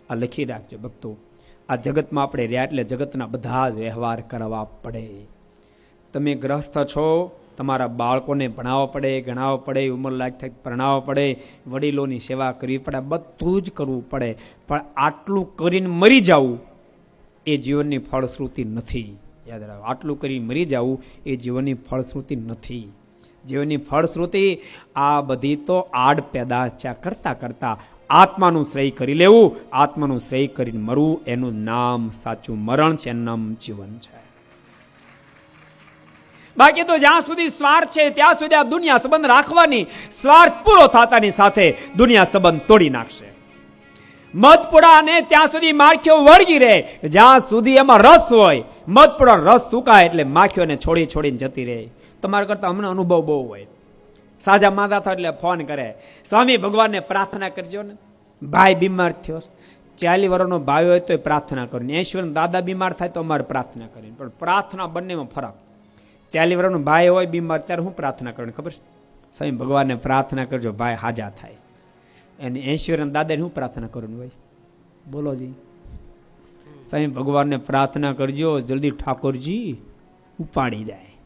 આ લખી રાખજો ભક્તો. આ જગતમાં આપણે રહ્યા એટલે જગતના બધા જ વ્યવહાર કરવા પડે. તમે ગ્રસ્ત છો, તમારા બાળકોને ભણાવવા પડે, ગણાવવા પડે, ઉંમર લાયક થાય પરણાવવા પડે, વડીલોની સેવા કરવી પડે, બધું જ કરવું પડે. પણ આટલું કરીને મરી જવું એ જીવનની ફળશ્રુતિ નથી. યાદ રાખો, આટલું કરી મરી જવું એ જીવનની ફળશ્રુતિ નથી. જીવનની ફળશ્રુતિ આ બધી તો આડ પેદાશ કરતા કરતા આત્માનું શ્રેય કરી લેવું, આત્માનું શ્રેય કરીને મરવું, એનું નામ સાચું મરણ છે, એનું નામ જીવન છે. બાકી તો જ્યાં સુધી સ્વાર્થ છે ત્યાં સુધી આ દુનિયા સંબંધ રાખવાની, સ્વાર્થ પૂરો થતાની સાથે દુનિયા સંબંધ તોડી નાખશે. મધપુડાને ત્યાં સુધી માખીઓ વળગી રહે જ્યાં સુધી એમાં રસ હોય. મધપુડા રસ સુકાય એટલે માખીઓને છોડી છોડીને જતી રહે. તમારા કરતા અમને અનુભવ બહુ હોય. સાજા માંદા થાય એટલે ફોન કરે, સ્વામી ભગવાનને પ્રાર્થના કરજો ને, ભાઈ બીમાર થયો. 40 વર્ષનો ભાઈ હોય તો પ્રાર્થના કરવી, 80 વર્ષનો દાદા બીમાર થાય તો અમારે પ્રાર્થના કરવી. પણ પ્રાર્થના બંનેમાં ફરક. 40 વર્ષનો ભાઈ હોય બીમાર ત્યારે હું પ્રાર્થના કરવાની ખબર છે? સ્વામી ભગવાનને પ્રાર્થના કરજો ભાઈ હાજા થાય. એને 80 વર્ષના દાદાને હું પ્રાર્થના કરવાની હોય? બોલો જી. સ્વામી ભગવાનને પ્રાર્થના કરજો જલ્દી ઠાકોરજી ઉપાડી જાય.